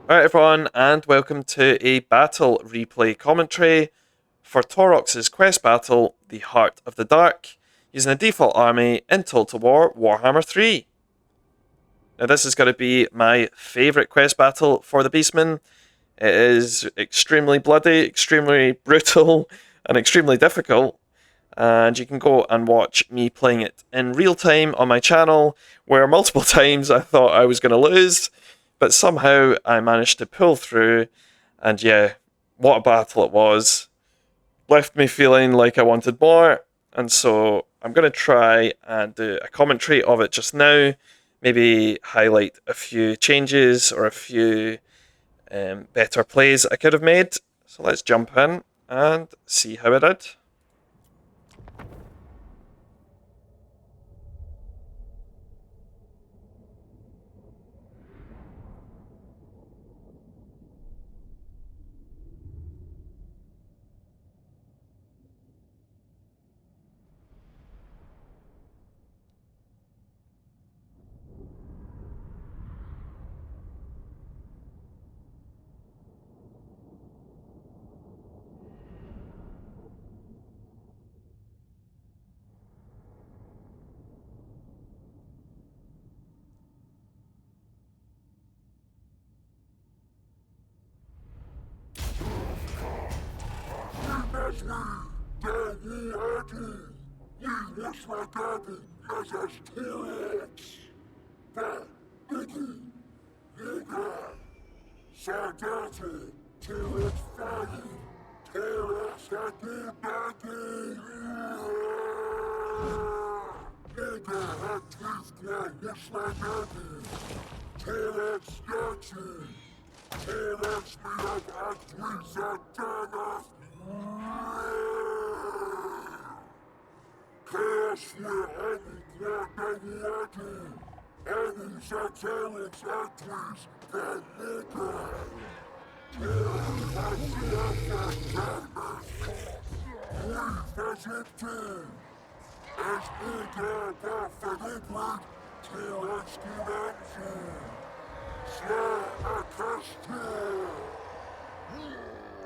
Alright everyone, and welcome to a battle replay commentary for Taurox's quest battle, the Heart of the Dark, using a default army in Total War Warhammer 3. Now this is going to be my favourite quest battle for the Beastmen. It is extremely bloody, extremely brutal, and extremely difficult. And you can go and watch me playing it in real time on my channel, where multiple times I thought I was going to lose. But somehow I managed to pull through, and yeah, what a battle it was. Left me feeling like I wanted more, and so I'm going to try and do a commentary of it just now, maybe highlight a few changes or a few better plays I could have made. So let's jump in and see how I did.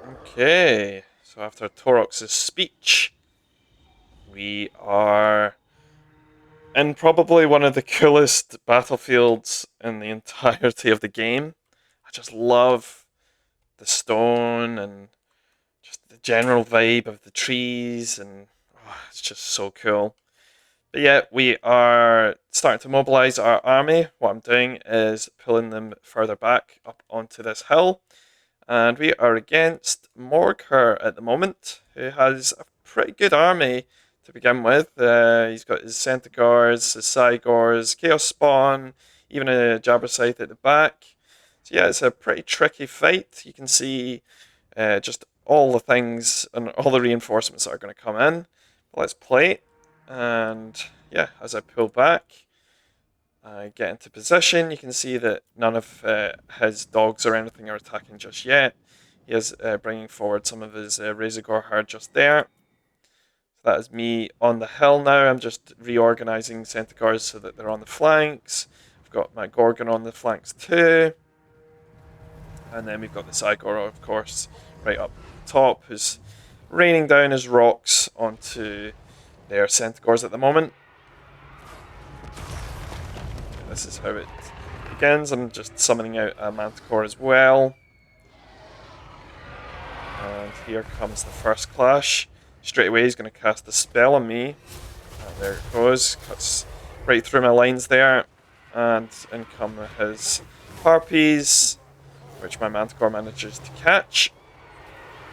Okay, so after Taurox's speech, we are in probably one of the coolest battlefields in the entirety of the game. I just love the stone and just the general vibe of the trees, and it's just so cool. But yeah, we are starting to mobilize our army. What I'm doing is pulling them further back up onto this hill. And we are against Morghur at the moment, who has a pretty good army to begin with. He's got his Centaurs, his Cygors, Chaos Spawn, even a Jabberscythe at the back. So yeah, it's a pretty tricky fight. You can see just all the things and all the reinforcements that are going to come in. But let's play. And yeah, as I pull back, I get into position. You can see that none of his dogs or anything are attacking just yet. He is bringing forward some of his Razorgore herd just there. So that is me on the hill now. I'm just reorganizing Centaurs so that they're on the flanks. I've got my Gorgon on the flanks too. And then we've got the Cygor, of course, right up top, who's raining down his rocks onto their Centaurs at the moment. This is how it begins. I'm just summoning out a Manticore as well. And here comes the first clash. Straight away he's going to cast a spell on me. And there it goes. Cuts right through my lines there. And in come his Harpies, which my Manticore manages to catch.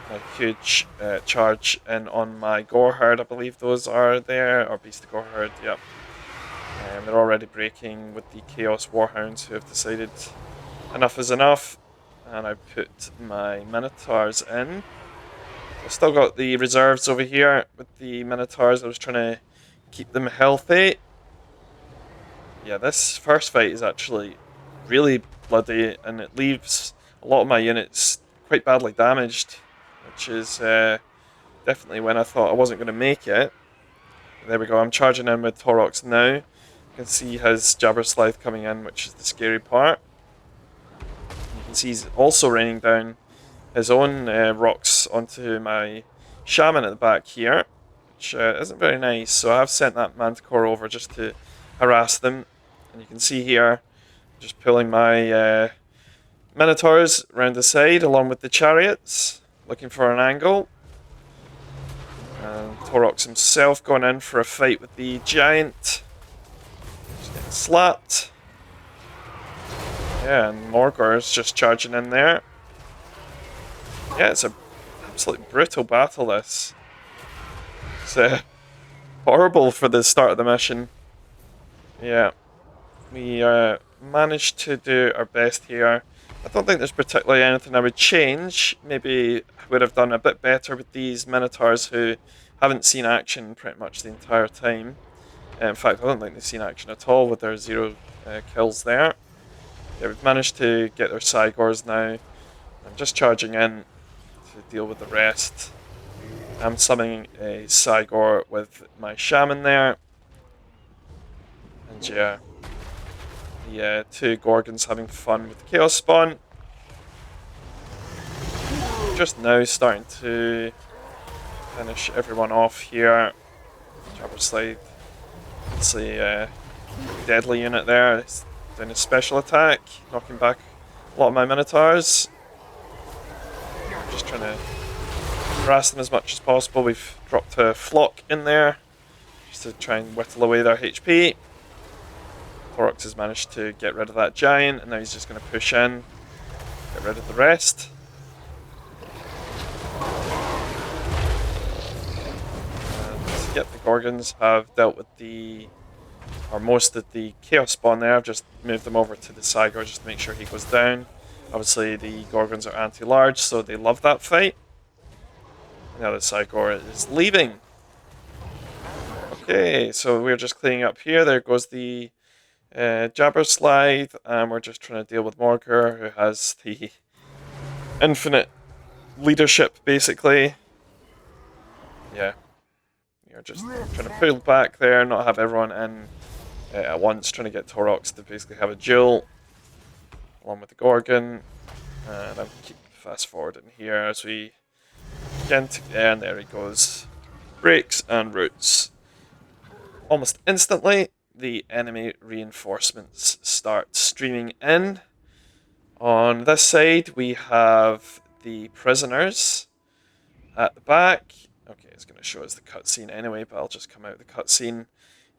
A huge charge in on my Gore Herd, I believe those are there. Or Beast of Gore Herd, yep. They're already breaking with the Chaos Warhounds, who have decided enough is enough. And I put my Minotaurs in. I've still got the reserves over here with the Minotaurs. I was trying to keep them healthy. Yeah, this first fight is actually really bloody, and it leaves a lot of my units quite badly damaged, which is definitely when I thought I wasn't going to make it. There we go, I'm charging in with Taurox now. You can see his Jabberscythe coming in, which is the scary part. You can see he's also raining down his own rocks onto my shaman at the back here, which isn't very nice. So I have sent that manticore over just to harass them, and you can see here, just pulling my minotaurs around the side along with the chariots, looking for an angle. And Taurox himself going in for a fight with the giant. Just getting slapped. Yeah, and Morghur is just charging in there. Yeah, it's an absolutely brutal battle, this. It's horrible for the start of the mission. Yeah, we managed to do our best here. I don't think there's particularly anything I would change. Maybe I would have done a bit better with these minotaurs who haven't seen action pretty much the entire time. In fact, I don't think they've seen action at all with their 0 kills there. Yeah, we've managed to get their Cygors now. I'm just charging in to deal with the rest. I'm summoning a Cygor with my Shaman there. And yeah, the 2 Gorgons having fun with the Chaos Spawn. Just now starting to finish everyone off here. Jabber Slide. It's a deadly unit there. It's doing a special attack, knocking back a lot of my Minotaurs. Just trying to harass them as much as possible. We've dropped a flock in there just to try and whittle away their HP. Taurox has managed to get rid of that giant, and now he's just going to push in, get rid of the rest. And yep, the Gorgons have dealt with most of the Chaos Spawn there. I've just moved them over to the Cygor just to make sure he goes down. Obviously the Gorgons are anti-large, so they love that fight. Now the Cygor is leaving. Okay, so we're just cleaning up here. There goes the Jabber Slide, and we're just trying to deal with Morghur, who has the infinite leadership, basically. Yeah, you're just trying to pull back there, not have everyone in at once, trying to get Taurox to basically have a duel along with the Gorgon. And I'll keep fast forwarding here as we get to the end. There he goes. Breaks and roots. Almost instantly, the enemy reinforcements start streaming in. On this side, we have the prisoners at the back. Okay, it's going to show us the cutscene anyway, but I'll just come out of the cutscene.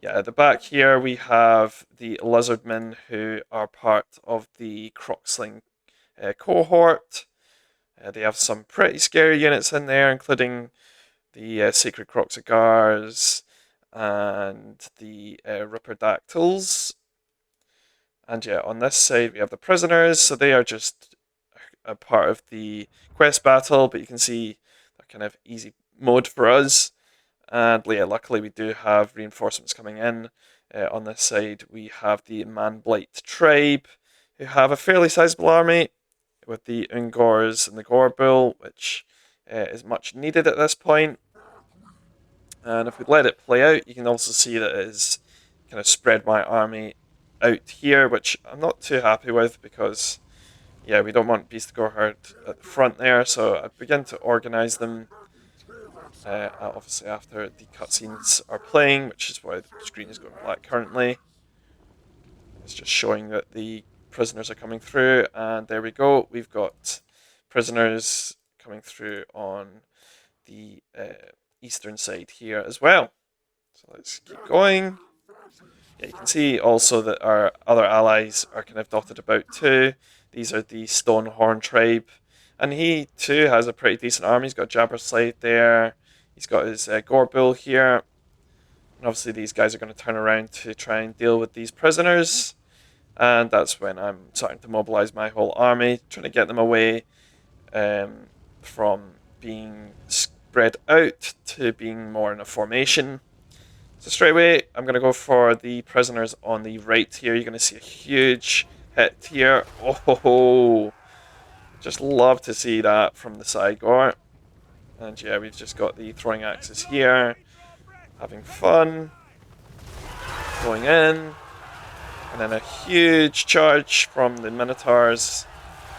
Yeah, at the back here, we have the Lizardmen, who are part of the Croxling cohort. They have some pretty scary units in there, including the Sacred Croxigars and the Ripperdactyls. And yeah, on this side we have the prisoners, so they are just a part of the quest battle, but you can see they're kind of easy mode for us. And yeah, luckily we do have reinforcements coming in. On this side we have the Man-Blight tribe, who have a fairly sizable army, with the Ungors and the Gorbull, which is much needed at this point. And if we let it play out, you can also see that it has kind of spread my army out here, which I'm not too happy with because, yeah, we don't want Beast Gorherd at the front there, so I begin to organise them, obviously after the cutscenes are playing, which is why the screen is going black currently. It's just showing that the prisoners are coming through, and there we go. We've got prisoners coming through on the eastern side here as well. So let's keep going. Yeah, you can see also that our other allies are kind of dotted about too. These are the Stonehorn tribe, and he too has a pretty decent army. He's got Jabber Slide there. He's got his Gorbull here. And obviously these guys are going to turn around to try and deal with these prisoners. And that's when I'm starting to mobilise my whole army, trying to get them away from being spread out to being more in a formation. So straight away, I'm going to go for the prisoners on the right here. You're going to see a huge hit here. Oh, just love to see that from the Cygor. And yeah, we've just got the throwing axes here, having fun, going in. And then a huge charge from the Minotaurs,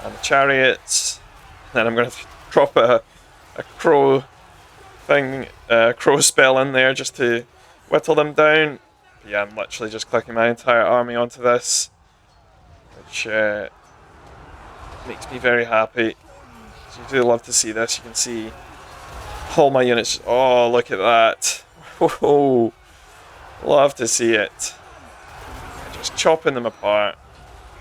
and the chariots. And then I'm going to drop a crow thing, crow spell in there just to whittle them down. But yeah, I'm literally just clicking my entire army onto this, which makes me very happy. So you do love to see this. You can see all my units. Oh, look at that. Oh, love to see it. Just chopping them apart.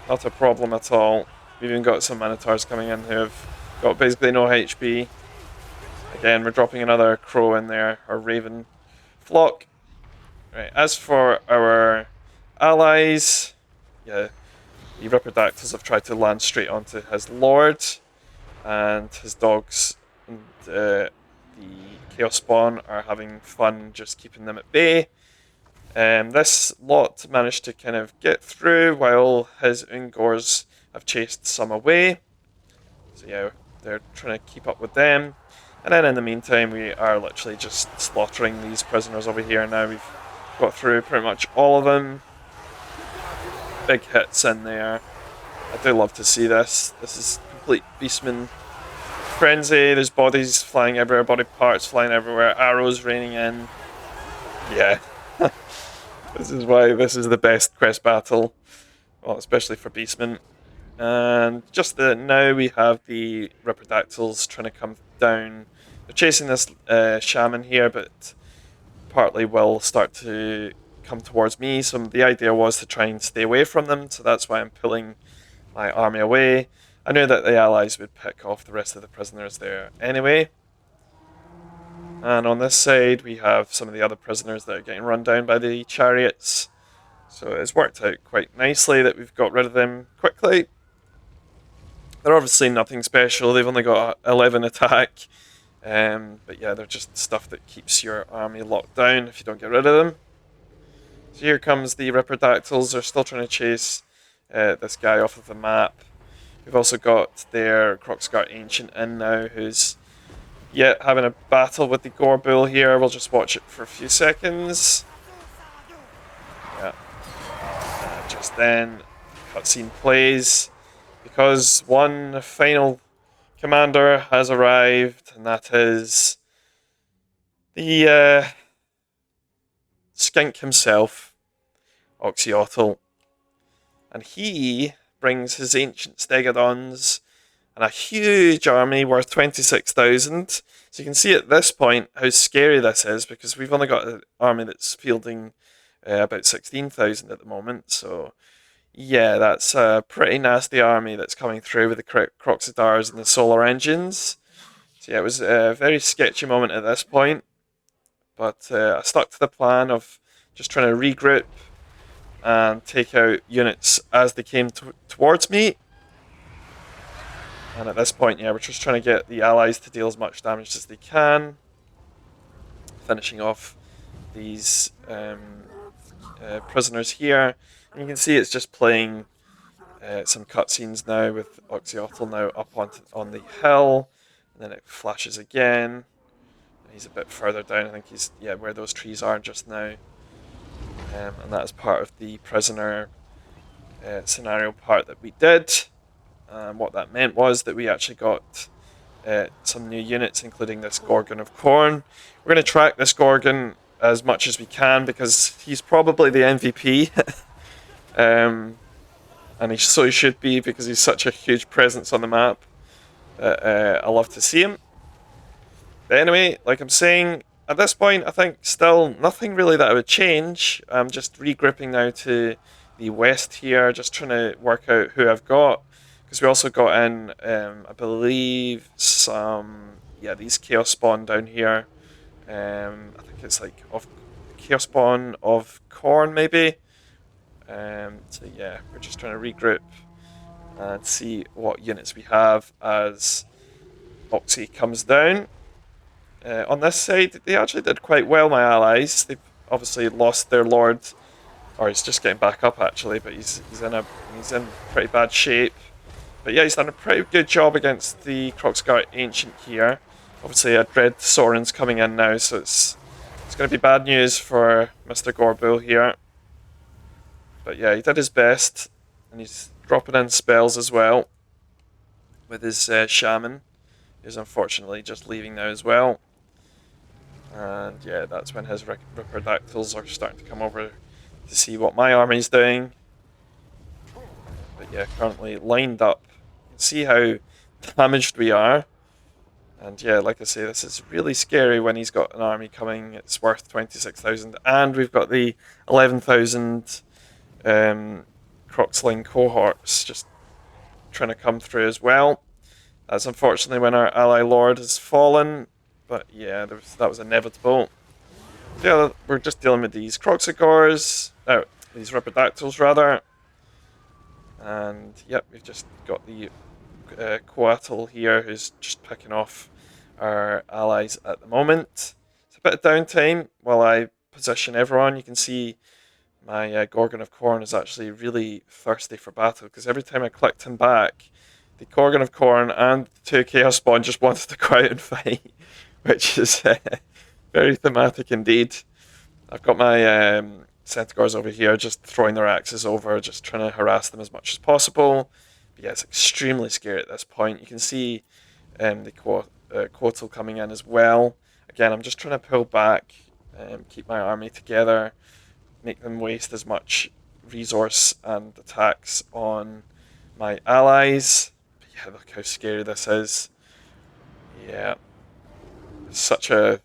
Not a problem at all. We've even got some Minotaurs coming in who have got basically no HP. Again, we're dropping another crow in there, or raven flock. Right, as for our allies, yeah, the Riperdactyls have tried to land straight onto his lord, and his dogs and the Chaos Spawn are having fun just keeping them at bay. This lot managed to kind of get through while his Ungors have chased some away. So yeah, they're trying to keep up with them. And then in the meantime, we are literally just slaughtering these prisoners over here now. We've got through pretty much all of them. Big hits in there. I do love to see this. This is complete Beastman frenzy. There's bodies flying everywhere, body parts flying everywhere, arrows raining in. Yeah. This is why this is the best quest battle. Well, especially for Beastmen. And just now we have the Riperdactyls trying to come down. They're chasing this shaman here, but partly will start to come towards me. So the idea was to try and stay away from them, so that's why I'm pulling my army away. I knew that the allies would pick off the rest of the prisoners there anyway. And on this side we have some of the other prisoners that are getting run down by the chariots. So it's worked out quite nicely that we've got rid of them quickly. They're obviously nothing special, they've only got 11 attack. But yeah, they're just stuff that keeps your army locked down if you don't get rid of them. So here comes the Riperdactyls, they're still trying to chase this guy off of the map. We've also got their Kroxgar Ancient in now, who's yet having a battle with the Gorbull here. We'll just watch it for a few seconds. Yeah. Just then, cutscene plays, because one final commander has arrived, and that is the skink himself, WHIII. And he brings his ancient stegodons and a huge army worth 26,000. So you can see at this point how scary this is, because we've only got an army that's fielding about 16,000 at the moment. So yeah, that's a pretty nasty army that's coming through with the Croxidars and the solar engines. So yeah, it was a very sketchy moment at this point. But I stuck to the plan of just trying to regroup and take out units as they came towards me. And at this point, yeah, we're just trying to get the allies to deal as much damage as they can. Finishing off these prisoners here. And you can see it's just playing some cutscenes now with WHIII now up on the hill. And then it flashes again. He's a bit further down. I think he's, yeah, where those trees are just now. And that is part of the prisoner scenario part that we did. What that meant was that we actually got some new units, including this Gorgon of Khorne. We're going to track this Gorgon as much as we can, because he's probably the MVP. And so he should be, because he's such a huge presence on the map. I love to see him. But anyway, like I'm saying, at this point, I think still nothing really that I would change. I'm just regrouping now to the west here, just trying to work out who I've got. Because we also got in, I believe, some, yeah, these Chaos Spawn down here. I think it's like of Chaos Spawn of Khorne, maybe. So yeah, we're just trying to regroup and see what units we have as WHIII comes down. On this side, they actually did quite well, my allies. They've obviously lost their lord, or he's just getting back up actually, but he's in pretty bad shape. But yeah, he's done a pretty good job against the Kroxgar Ancient here. Obviously, I dread Soren's coming in now, so it's going to be bad news for Mr. Gorbull here. But yeah, he did his best, and he's dropping in spells as well. with his shaman, who's unfortunately just leaving now as well. And yeah, that's when his Ripperdactyls are starting to come over to see what my army's doing. But yeah, currently lined up. You can see how damaged we are. And yeah, like I say, this is really scary when he's got an army coming. It's worth 26,000. And we've got the 11,000 Croxling cohorts just trying to come through as well. That's unfortunately when our ally lord has fallen. But yeah, that was inevitable. Yeah, we're just dealing with these Croxigors. These Ripperdactyls rather. And yep, we've just got the Coatl here who's just picking off our allies at the moment. It's a bit of downtime while I position everyone. You can see my Gorgon of Khorne is actually really thirsty for battle because every time I clicked him back, the Gorgon of Khorne and the two Chaos Spawn just wanted to go out and fight, which is very thematic indeed. I've got my Centaurs over here just throwing their axes over, just trying to harass them as much as possible. But yeah, it's extremely scary at this point. You can see the Coatl coming in as well. Again, I'm just trying to pull back, keep my army together, make them waste as much resource and attacks on my allies. But yeah, look how scary this is. Yeah, it's such a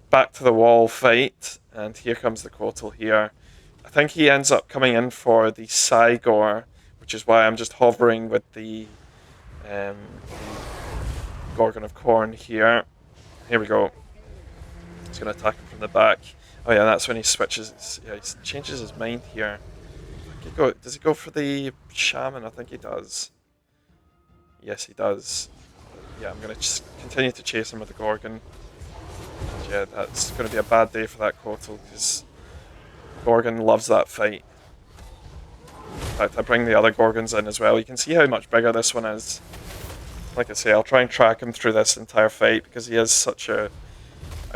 back to the wall fight, and here comes the Coatl here. I think he ends up coming in for the Cygor, which is why I'm just hovering with the Gorgon of Khorne here. Here we go. He's going to attack him from the back. Oh yeah, that's when he switches. Yeah, he changes his mind here. Does he go for the Shaman? I think he does. Yes, he does. Yeah, I'm going to just continue to chase him with the Gorgon. Yeah, that's going to be a bad day for that Coatl because Gorgon loves that fight. In fact, I bring the other Gorgons in as well. You can see how much bigger this one is. Like I say, I'll try and track him through this entire fight because he is such a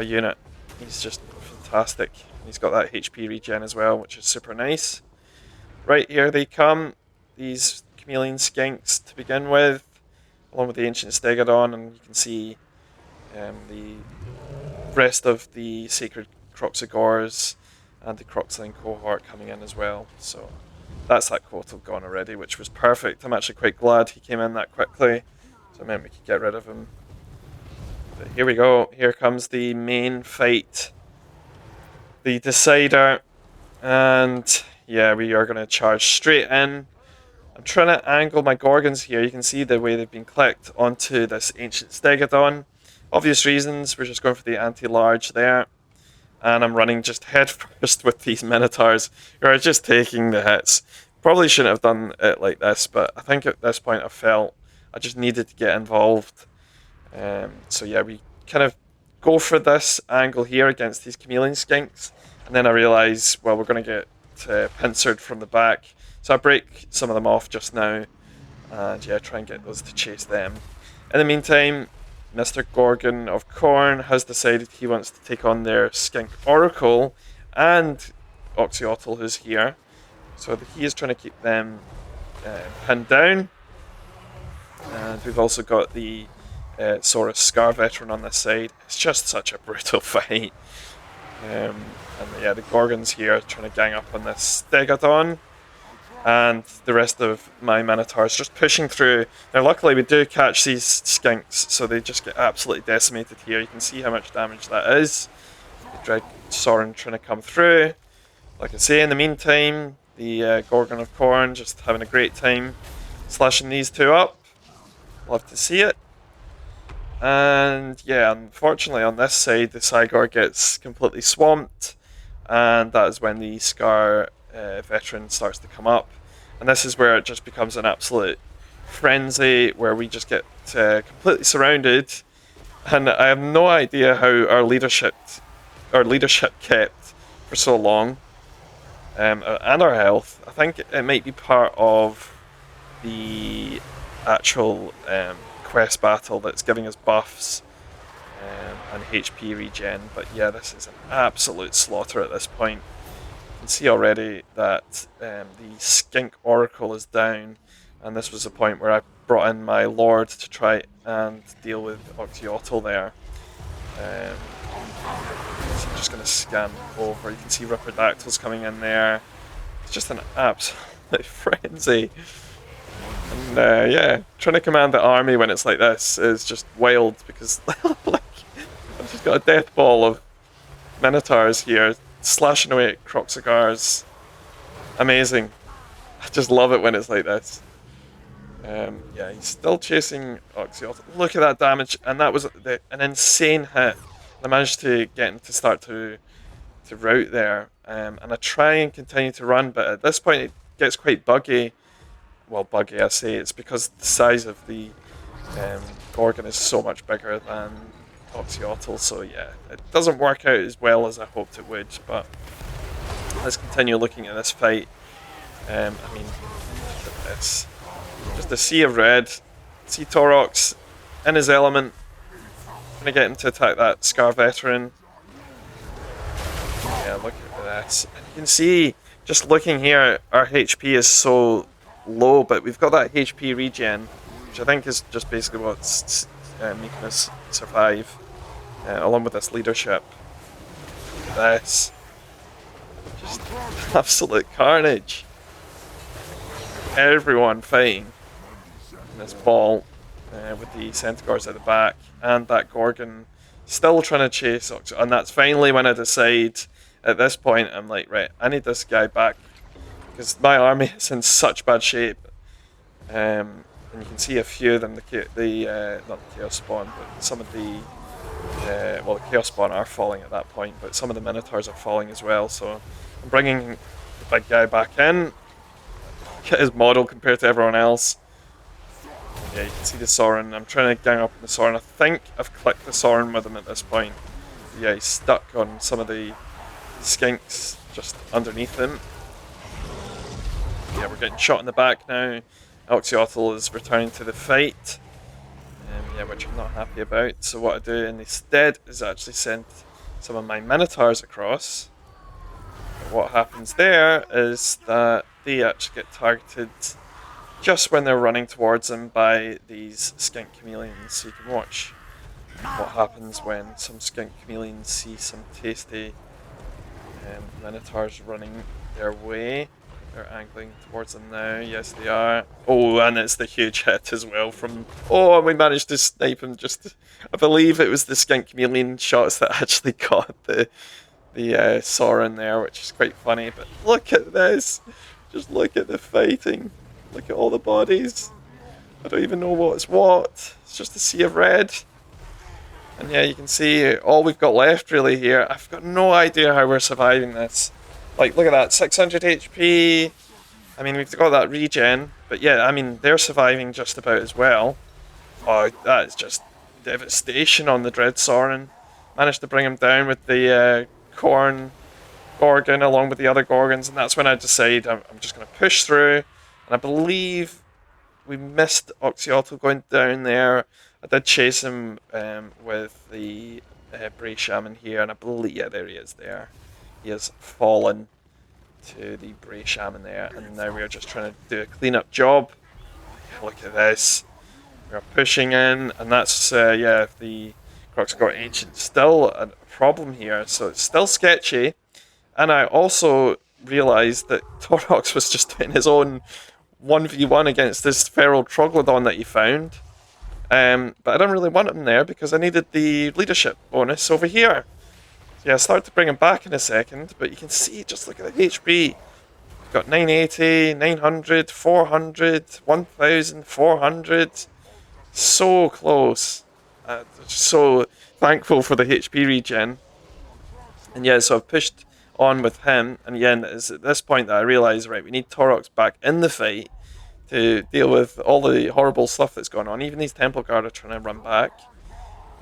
unit. He's just fantastic. He's got that HP regen as well, which is super nice. Right, here they come. These chameleon skinks to begin with, along with the ancient Stegodon, and you can see the rest of the sacred Croxigors and the Croxling cohort coming in as well. So that's that Coatl gone already, which was perfect. I'm actually quite glad he came in that quickly, so it meant we could get rid of him. But here we go. Here comes the main fight, the decider, and yeah, we are going to charge straight in. I'm trying to angle my Gorgons here. You can see the way they've been clicked onto this ancient Stegodon. Obvious reasons, we're just going for the anti-large there. And I'm running just head first with these Minotaurs, who are just taking the hits. Probably shouldn't have done it like this, but I think at this point I felt I just needed to get involved. So yeah, we kind of go for this angle here against these chameleon skinks. And then I realise, well, we're going to get pincered from the back. So I break some of them off just now. And yeah, try and get those to chase them. In the meantime, Mr. Gorgon of Khorne has decided he wants to take on their Skink Oracle and Oxyotl, who's here. So he is trying to keep them pinned down. And we've also got the Saurus Scar Veteran on this side. It's just such a brutal fight. And yeah, the Gorgons here trying to gang up on this Stegodon. And the rest of my Minotaurs just pushing through. Now luckily we do catch these skinks, so they just get absolutely decimated here. You can see how much damage that is. The Dread Sorin trying to come through. Like I say, in the meantime, the Gorgon of Khorne just having a great time slashing these two up. Love to see it. And yeah, unfortunately on this side the Cygor gets completely swamped, and that is when the Scar Veteran starts to come up, and this is where it just becomes an absolute frenzy where we just get completely surrounded, and I have no idea how our leadership kept for so long, and our health. I think it might be part of the actual quest battle that's giving us buffs and HP regen, but yeah, this is an absolute slaughter at this point. You can see already that the Skink Oracle is down. And this was the point where I brought in my Lord to try and deal with Oxyotl there. So I'm just going to scan over. You can see Ripperdactyls coming in there. It's just an absolute frenzy. And yeah, trying to command the army when it's like this is just wild because like I've just got a death ball of Minotaurs here slashing away at Croxagars. Amazing. I just love it when it's like this. Yeah, he's still chasing Oxyotl. Look at that damage, and that was an insane hit. I managed to get him to start to rout there, and I try and continue to run, but at this point it gets quite buggy. Well, buggy I say, it's because the size of the Gorgon is so much bigger than Oxyotl, so yeah, it doesn't work out as well as I hoped it would, but let's continue looking at this fight. I mean, look at this. Just a sea of red. See Taurox in his element. Trying to get him to attack that Scar Veteran. Yeah, look at this. And you can see, just looking here, our HP is so low, but we've got that HP regen, which I think is just basically what's making us survive, along with this leadership. Look at this. Just absolute carnage. Everyone fighting in this ball with the Centaurs at the back, and that Gorgon still trying to chase Ox. And that's finally when I decide, at this point, I'm like, right, I need this guy back because my army is in such bad shape. And you can see a few of them, not the Chaos Spawn, but some of the well, the Chaos Spawn are falling at that point, but some of the Minotaurs are falling as well. So I'm bringing the big guy back in. Look at his model compared to everyone else. Yeah, you can see the Sorin. I'm trying to gang up on the Sorin. I think I've clicked the Sorin with him at this point. Yeah, he's stuck on some of the skinks just underneath him. Yeah, we're getting shot in the back now. Oxyotl is returning to the fight. Yeah, which I'm not happy about. So what I do instead is actually send some of my Minotaurs across. But what happens there is that they actually get targeted just when they're running towards them by these skink chameleons. So you can watch what happens when some skink chameleons see some tasty Minotaurs running their way. They're angling towards them now. Yes, they are. Oh, and it's the huge hit as well from... Oh, we managed to snipe him just... I believe it was the skink chameleon shots that actually got the Sorin there, which is quite funny. But look at this. Just look at the fighting. Look at all the bodies. I don't even know what's what. It's just a sea of red. And yeah, you can see all we've got left really here. I've got no idea how we're surviving this. Like, look at that, 600 HP. I mean, we've got that regen. But yeah, I mean, they're surviving just about as well. Oh, that is just devastation on the Dread Sorin. Managed to bring him down with the Corn Gorgon along with the other Gorgons. And that's when I decide I'm just going to push through. And I believe we missed Oxyotl going down there. I did chase him with the Bray Shaman here. And I believe, yeah, there he is there. He has fallen to the Bray Shaman there, and now we are just trying to do a clean-up job. Look at this. We're pushing in, and that's, yeah, the Croxagor Ancient. Still a problem here, so it's still sketchy. And I also realised that Taurox was just doing his own 1v1 against this feral Troglodon that he found. But I didn't really want him there because I needed the leadership bonus over here. Yeah, I'll start to bring him back in a second, but you can see, just look at the HP. We've got 980, 900, 400, 1400. So close. So thankful for the HP regen. And yeah, so I've pushed on with him, and again, it's at this point that I realise, right, we need Taurox back in the fight to deal with all the horrible stuff that's going on. Even these Temple Guard are trying to run back.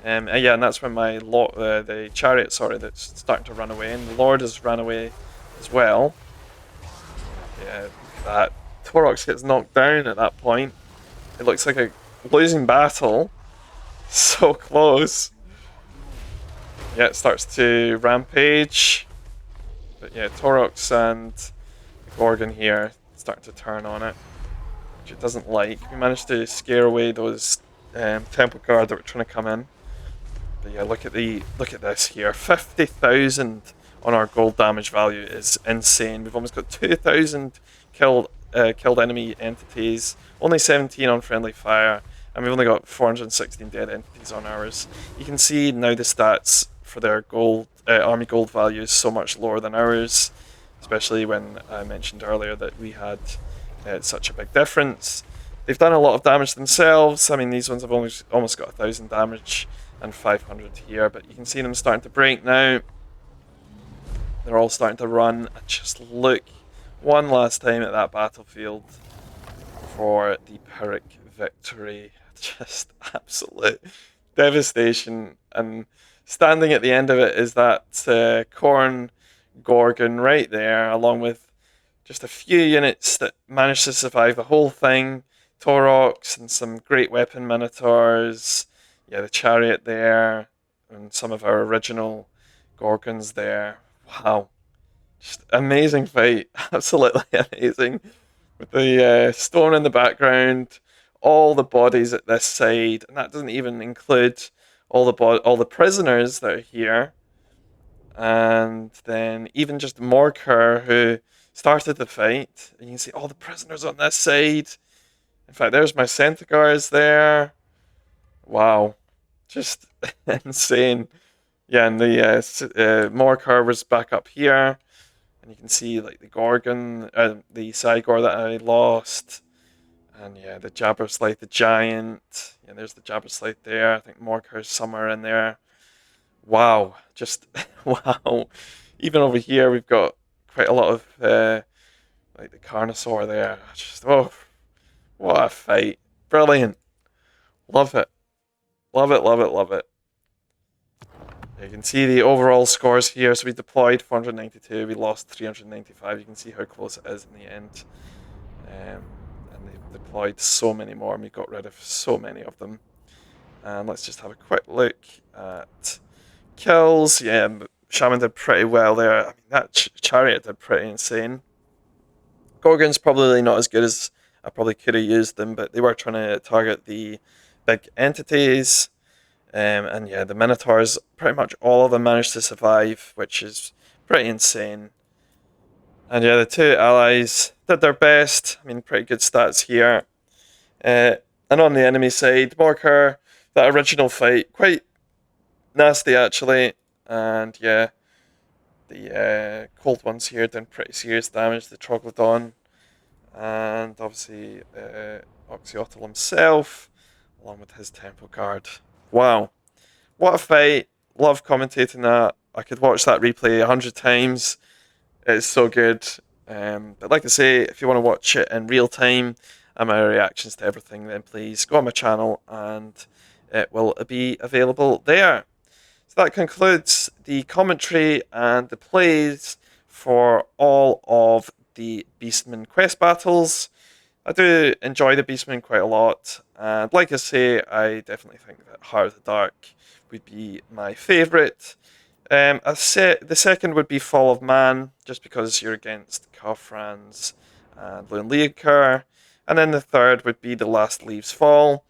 Yeah, and that's when my the chariot, sorry, that's starting to run away, and the Lord has run away as well. Yeah, look at that. Taurox gets knocked down at that point. It looks like a losing battle. So close. Yeah, it starts to rampage. But yeah, Taurox and the Gorgon here starting to turn on it. which it doesn't like. We managed to scare away those temple guard that were trying to come in. But yeah, look at this here. 50,000 on our gold damage value is insane. We've almost got 2,000 killed enemy entities, only 17 on friendly fire, and we've only got 416 dead entities on ours. You can see now the stats for their gold army gold value is so much lower than ours, especially when I mentioned earlier that we had such a big difference. They've done a lot of damage themselves. I mean, these ones have almost got 1,000 damage and 500 here, but you can see them starting to break now. They're all starting to run. Just look one last time at that battlefield for the Pyrrhic victory. Just absolute devastation. And standing at the end of it is that Corn Gorgon right there, along with just a few units that managed to survive the whole thing. Taurox and some great weapon minotaurs. Yeah, the chariot there, and some of our original Gorgons there. Wow. Just amazing fight. Absolutely amazing. With the stone in the background, all the bodies at this side, and that doesn't even include all the prisoners that are here. And then even just Morghur, who started the fight. And you can see all the prisoners on this side. In fact, there's my Centaurs there. Wow. Just insane. Yeah, and the Morghur was back up here. And you can see like the Gorgon, the Cygor that I lost. And yeah, the Jabberslide the Giant. Yeah, there's the Jabberslide there. I think Morghur's somewhere in there. Wow. Just, wow. Even over here, we've got quite a lot of, like the Carnosaur there. Just, oh, what a fight. Brilliant. Love it. Love it, love it, love it. You can see the overall scores here. So we deployed 492, we lost 395. You can see how close it is in the end. And they deployed so many more, and we got rid of so many of them. And let's just have a quick look at kills. Yeah, Shaman did pretty well there. I mean, that chariot did pretty insane. Gorgon's probably not as good as I probably could have used them, but they were trying to target the big entities. And yeah, the Minotaurs, pretty much all of them managed to survive, which is pretty insane. And yeah, the two allies did their best. I mean, pretty good stats here. And on the enemy side, Morghur, that original fight, quite nasty actually. And yeah, the cold ones here done pretty serious damage. The Troglodon, and obviously Oxyotl himself, along with his Temple Guard. Wow, what a fight! Love commentating that. I could watch that replay 100 times. It's so good. But like I say, if you want to watch it in real time and my reactions to everything, then please go on my channel and it will be available there. So that concludes the commentary and the plays for all of the Beastmen quest battles. I do enjoy the Beastmen quite a lot, and like I say, I definitely think that Heart of the Dark would be my favourite. The second would be Fall of Man, just because you're against Khafrans and Lone Leokur. And then the third would be The Last Leaves Fall,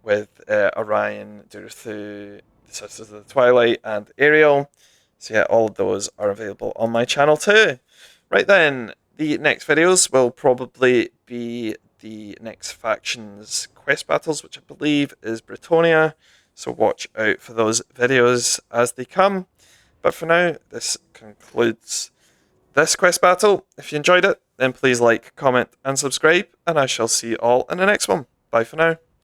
with Orion, Durthu, the Sisters of the Twilight, and Ariel. So yeah, all of those are available on my channel too. Right then, the next videos will probably be the next faction's quest battles, which I believe is Bretonia. So watch out for those videos as they come. But for now, this concludes this quest battle. If you enjoyed it, then please like, comment, and subscribe, and I shall see you all in the next one. Bye for now.